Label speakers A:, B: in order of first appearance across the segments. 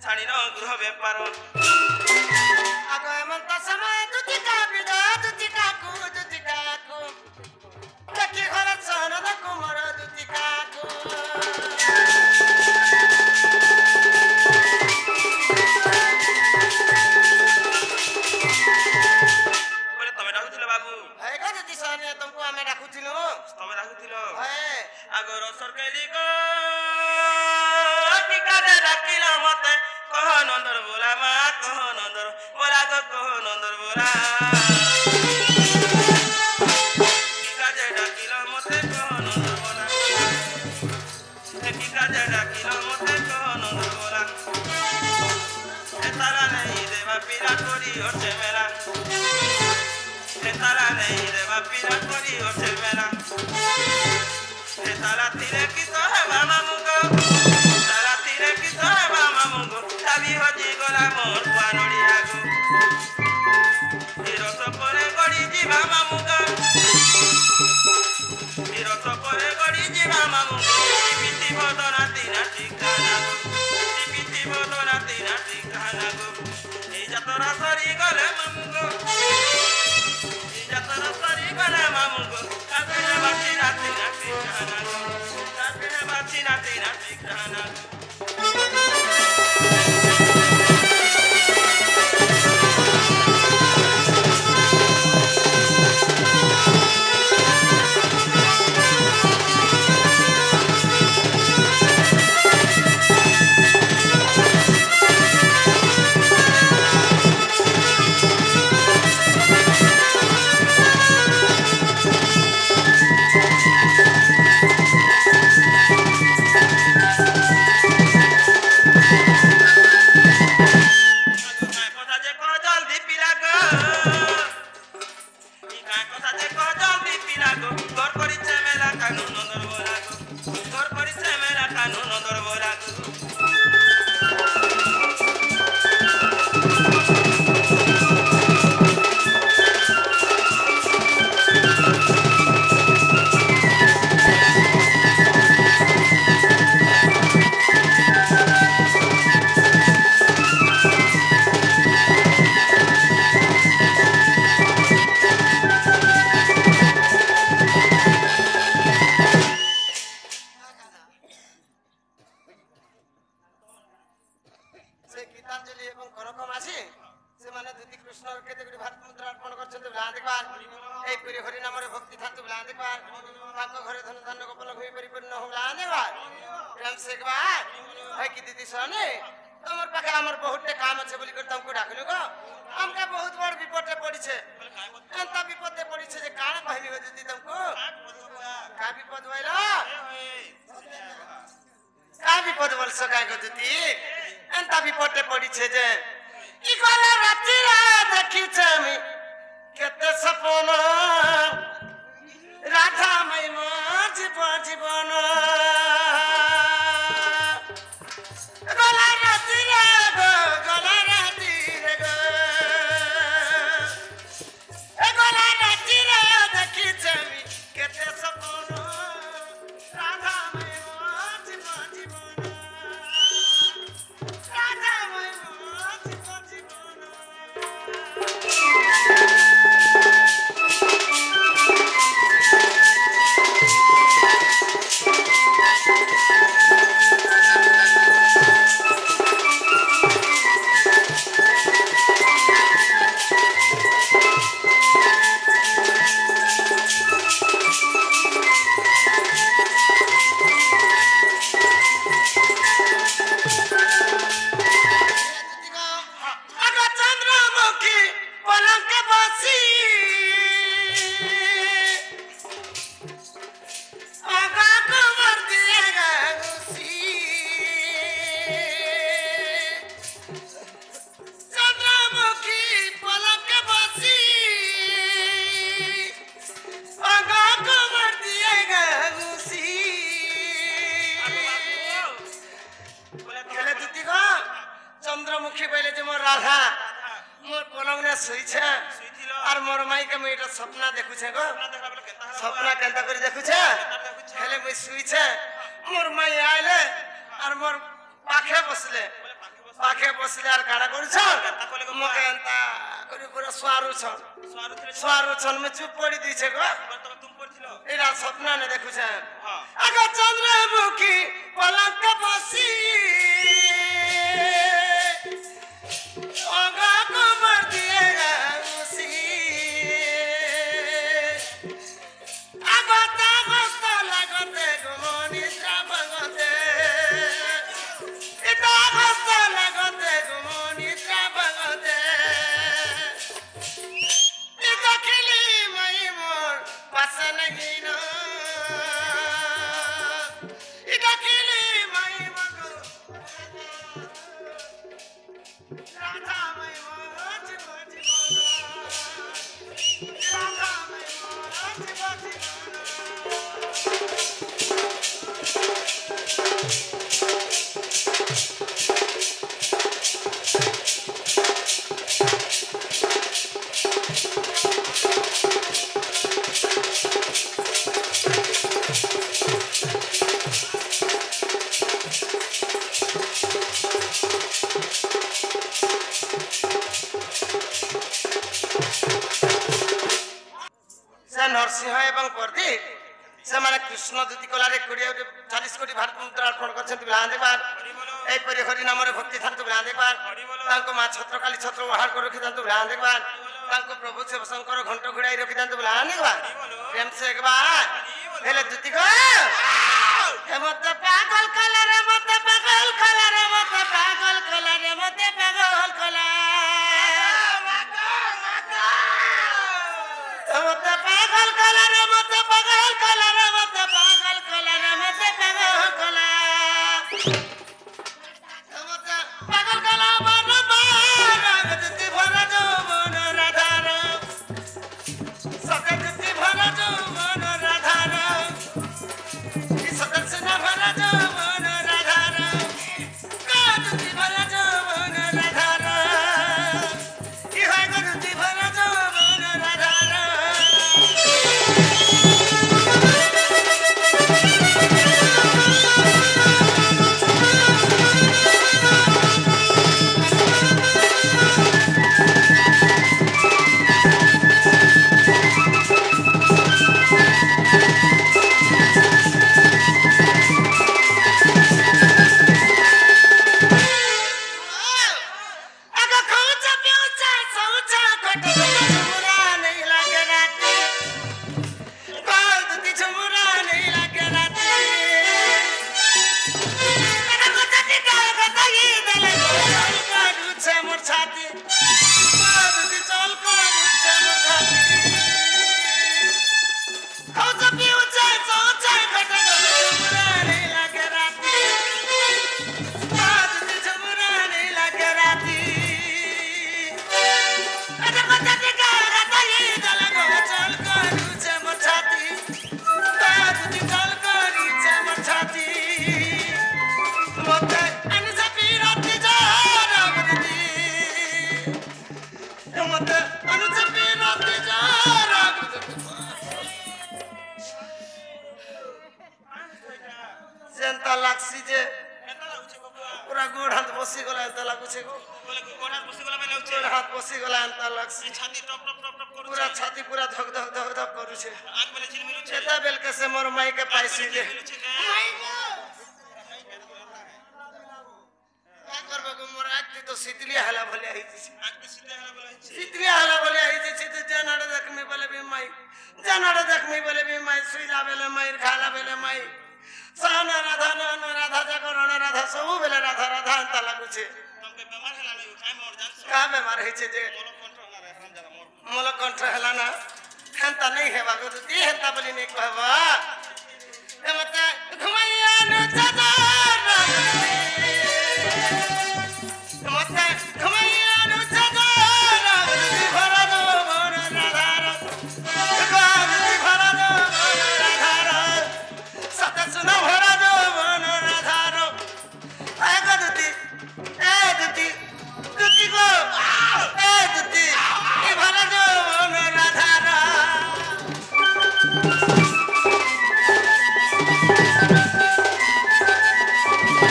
A: ছাড়িল গৃহ বেপার
B: আগ এমন্ত সময় দুটি কাবিদ দুটি কাকু দেখি ঘরে চরণ কুমর দুটি কাকু
A: বলে তুমি ডাকুছিল বাবু
B: এই গো দুটি সনে তোমাকে আমি ডাকুছিলু
A: তুমি ডাকুছিল
B: হ্যাঁ
A: আগর সরকারি গো টিকারে ডাকিল মতে কহ নন্দর বোলা মা কহ নন্দর বোলা গো কহ নন্দর বোলা টিকারে ডাকিল মতে কহ নন্দর বোলা টিকারে ডাকিল মতে কহ নন্দর বোলা এ তারা নেই দেবা পিরা করি ওঠে মেলা এ তারা নেই দেবা পিরা করি ওঠে মেলা এ তারা তীরে কিস হেবা মামুগো তারা তীরে কিস হেবা মামুগো চাবি হজি গলা মোর কুয়া নড়িয়া গো রস পরে গড়ি ଯିବା মামুগো রস পরে গড়ি ଯିବା মামুগো পিতি বদনা তিনা ঠিকানা গো পিতি বদনা তিনা ঠিকানা গো এই যাত্রা সরি গলে মামুগো এই যাত্রা সরি গলে মামুগো কাবিনে বাতি রাতি না ঠিকানা গো কাবিনে বাতি রাতি না ঠিকানা গো
B: सपना देखुछे गो सपना केंता करी देखुछे हेले मुई सुइछे मोर माई आइले और मोर पाखे बसले পাখে বসলে আর কাড়া করছন মুখে এন্তা করে পুরো সোয়ারুছন মে চুপ পড়ি দিছে গো এরা স্বপ্ন নে দেখুছেন আগো চন্দ্রমুখী পলঙ্ক বসি অগা কমর দিয়ে উসি আগতা গস্ত লাগতে গুমনি শ্রাবগতে এটা গস্ত লাগতে গুমনি শ্রাবগতে এটা খেলি মাই মোর পাশে লাগি না এটা খেলি মাই মোর রাধা মাই মোর জীবন রাধা মাই মোর नरसिंह एवं प्रदीप से माने कृष्ण दूती कलारे 40 कोटी भारत मुद्रा अर्पण करछन्ति बिलान देखबार एई परि हरि नामरे भक्ति थांतु बिलान देखबार तांको मा छत्रकाली छत्र उहार कर रखि थांतु बिलान देखबार तांको प्रभु शिव शंकर घंट घुड़ाई रखि थांतु बिलान देखबार प्रेम से एकबार हेले दूती को हे मत पागल कलारे मत पागल कलारे मत पागल कलारे मत पागल कला मत पागल कलर मत पागल कलर मत पागल कलर मत पागल कला मत पागल कला मन रागति भरा जो मन राधार सकति भरा जो मन राधार सदस्य न भरा जो मन राधार कागति भरा जो मन राधार इहा गति भरा जो मन राधार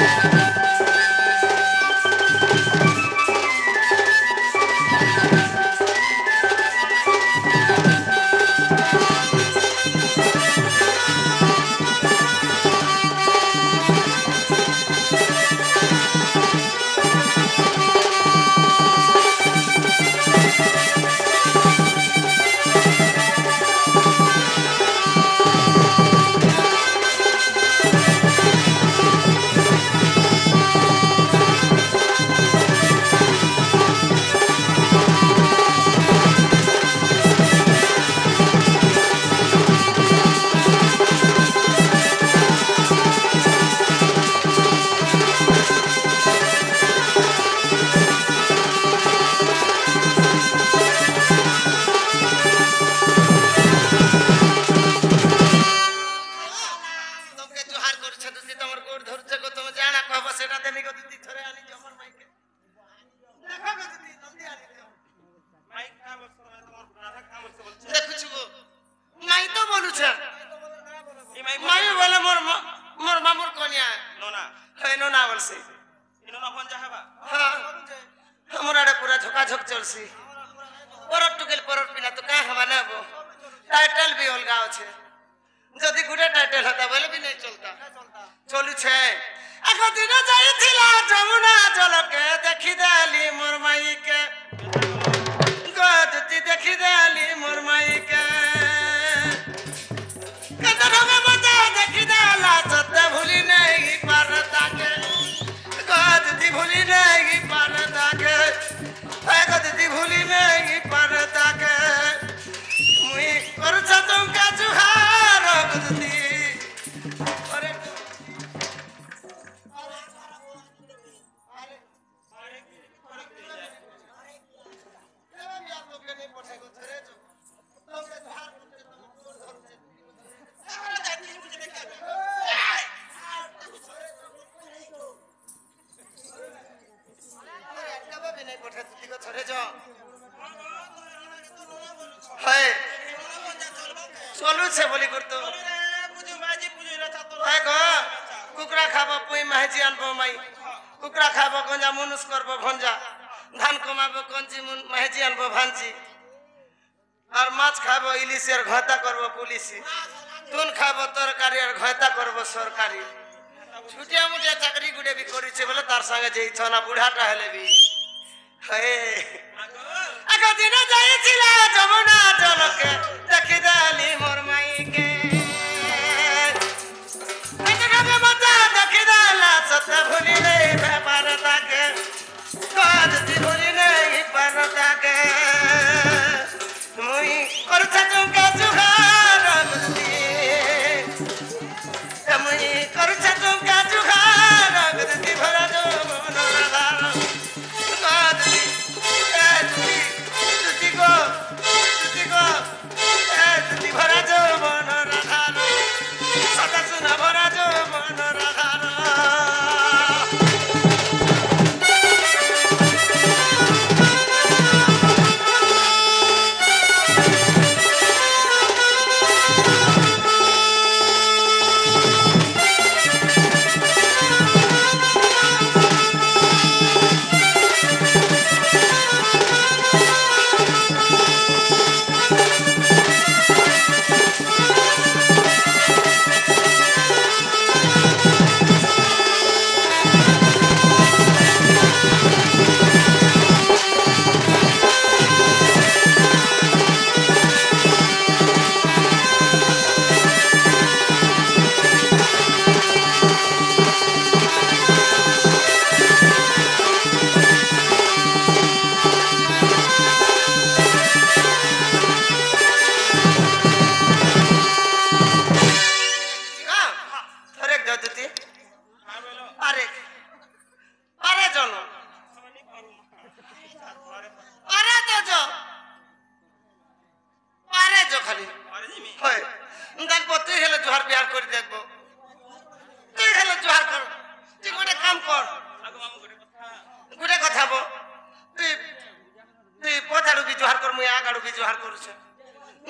C: Thank you.
B: দুটি ধরে আনি জমর মাইকে দেখা গো দুটি জলদি আনি দিও
A: মাইক কা বলছো তোমার রাধা কা বলছো বলছে
B: দেখুছি গো মাই তো বলুছে
A: এই মাই
B: মাই বলে মোর মামুর কন্যা
A: নোনা
B: হেনো না বলছে
A: নোনা ফোন যাহাবা
B: হ্যাঁ আমার আড়ে পুরা ঝোকাঝোক চলছি পরর টুকেল পরর পিনা তো কাঁ হবা না গো টাইটেল भी अलगा আছে যদি গুড়ে টাইটেল হতা বলে भी नहीं চলতা চলুছে আগ দিন যাইছিলা যমুনা জলকে দেখি দেলি মোর মাইকে গদতি দেখি দেলি মোর মাইকে কদরমে মজা দেখি দেলা সতে ভুলি নাই পারতাকে গদতি ভুলি নাই পারতাকে গদতি ভুলি নাই পারতাকে মুই করছ তুমকা জুহার গদতি আরে চলুছে বলি করতো
A: পুজো মাঝি পুজো রাছা তো
B: কুকুরা খাবো পুই মাঝি আনবো মাই কুকুরা খাবো গঞ্জা মনুষ করবো ভঞ্জা ধান কমাবো কঞ্চি মাঝি আনবো ভাঞ্জি আর মাছ খাবো ইলিশের ঘয়তা করবো পুলিশি তুন খাবো তরকারি আর ঘয়তা করবো সরকারি ছুটিয়া মুটিয়া চাকরি গুড়ে বি করেছে বলে তার সঙ্গে যে ইচ্ছা বুড়াটা হলে বি আগ দিন যাইছিল যমুনা জলকে দেখি দেলি মোর মাইকে মজা দেখি দেলা সতে ভুলি নেই ব্যাপার তাকে গদতি ভুলি নেই পার তাকে মুই করছ তুমকা জুহার গদতি মুই করছ তুমকা জুহার গদতি ভরা যমুন রাধার গদতি তুতি গো তুতি ভরা যমুন রাধার সদা সুনা ভরা যমুন রাধার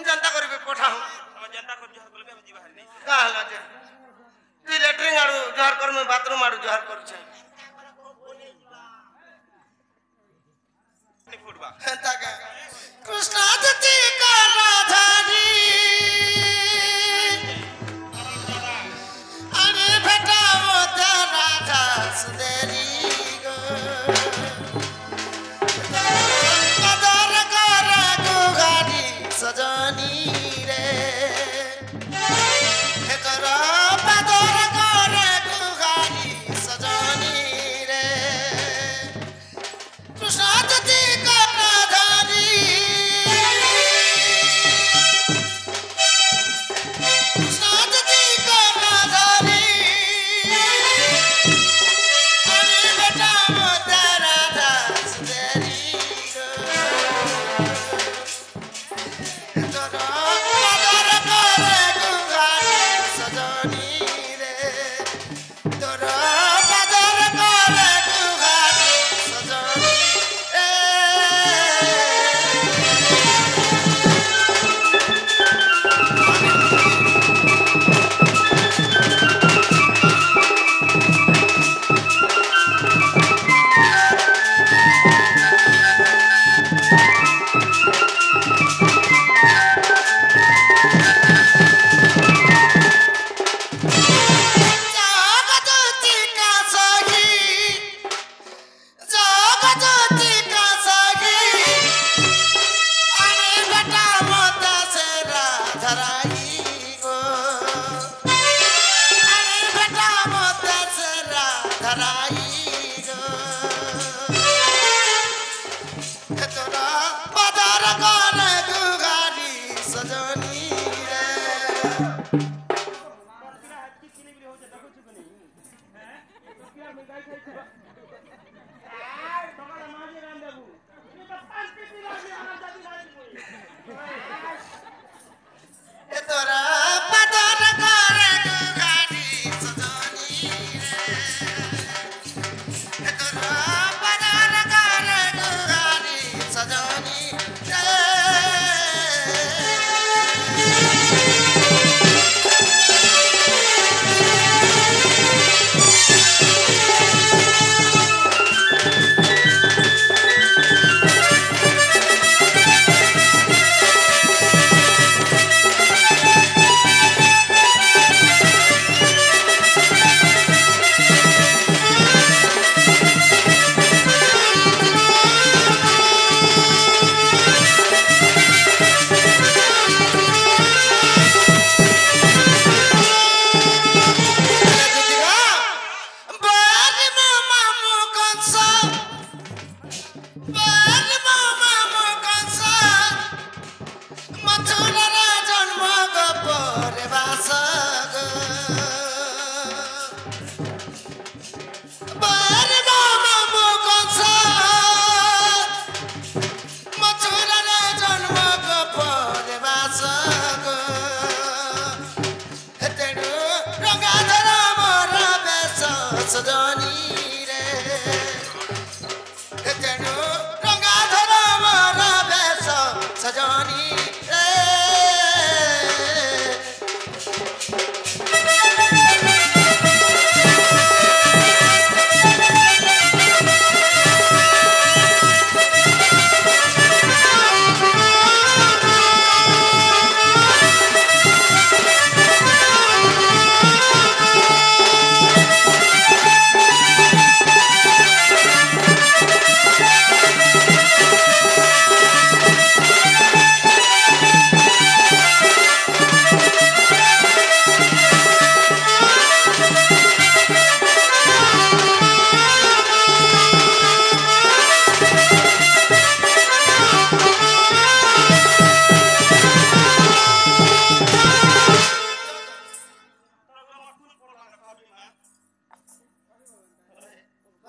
B: जनता करी पठा
A: जनता को जोहर बोलबे हम जीवा हरि
B: का हला जे तू लेटरिंग आडू जोहर कर मैं बाथरूम आडू जोहर करू छे
A: नहीं फुटबा
B: हंता का कृष्ण दत्ती का राधानी अरे बेटा वो तेरा राधा सुंदरी गो कदर कर गुगानी सजनी रे करो कदर कर गुगानी सजनी रे कृष्ण दत्ती का राधानी कृष्ण दत्ती का राधानी अरे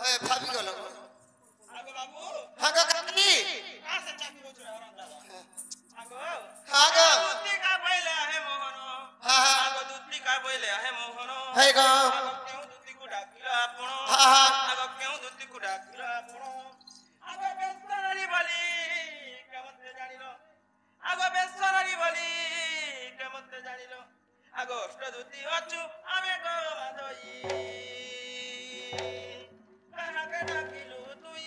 B: ওই ভাবি গেল
A: আগো বাবু
B: হাগো কাকি
A: আসে চাকরি বছর আরাম দাদা আগো
B: হাগো
A: দুধি কা বইলে আহে মোহন
B: হা হা
A: আগো দুধি কা বইলে আহে মোহন
B: হে গো
A: আগো কেউ দুধি কু ডাকিলা আপন
B: হা হা
A: আগো কেউ দুধি কু ডাকিলা আপন আগো বেসরারি বলি কেমতে জানিল আগো বেসরারি বলি কেমতে জানিল আগো অষ্ট দুধি অছু আমি গো মাদই কাহাকে ডাকিলু তুই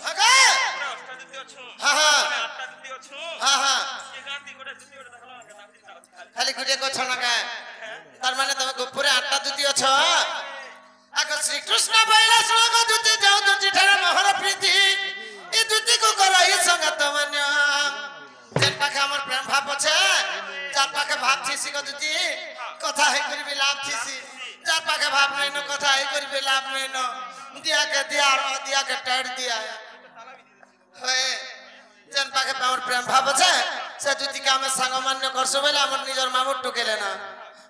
B: হাগো হা হা হা হা খালি গুটে কছ না কা তার মানে তুমি গোপুরে 8টা দুতি অছ আগো শ্রীকৃষ্ণ বইলা শুনগো দুতি যাও দুতি ঠারে মোহর প্রীতি এ দুতি কো করই সঙ্গত মান্য যেন পাখে আমার প্রেম ভাব আছে যার পাখে ভাব ছিসি গো দুতি কথা হে করিবি লাভ ছিসি যার পাখে ভাব নাই ন কথা হে করিবি লাভ নাই ন দিয়া কে দিয়া আর দিয়া কে টাইট দিয়া হয় যেন পাখে আমার প্রেম ভাব আছে সে দুতিকে আমি সাঙ্গ মান্য করছো বলে আমার নিজের মামুর টুকেলে না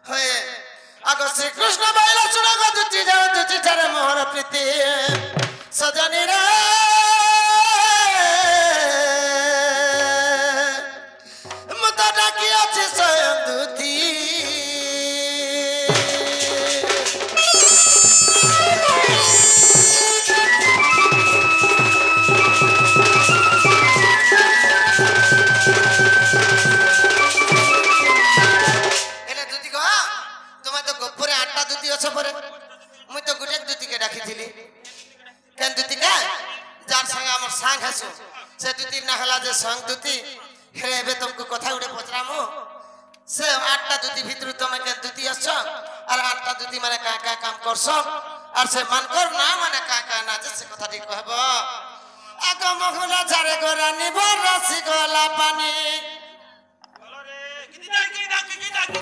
B: হয়ে আগো শ্রীকৃষ্ণ বাইলা শুনো গো দুতি যাও দুতি ছাড়ে মোহর প্রীতি সজনী রে মতো ডাকি আছে স্বয়ং দুতি এলে দুতি গো তোমার তো গোপুরে 8টা দুতি আছে পরে মুই তো গুটে দুতিকে ডাকিছিলি কেন দুতিকে যার সঙ্গে আমার সাং হাসু সে দুতি না হলা যে সং দুতি হেরে এবে তোমাকে কথা উঠে পচরামু সে 8টা দুতি ভিতরে তুমি কেন দুতি আসছ আর 8টা দুতি মানে কা কা কাম করছ আর সে মান কর না মানে কা কা না যে সে কথা ঠিক কহব আগ মহলা ঝাড়ে গোরা নিবর রাশি গলা পানি
A: বলো রে কি ডাকি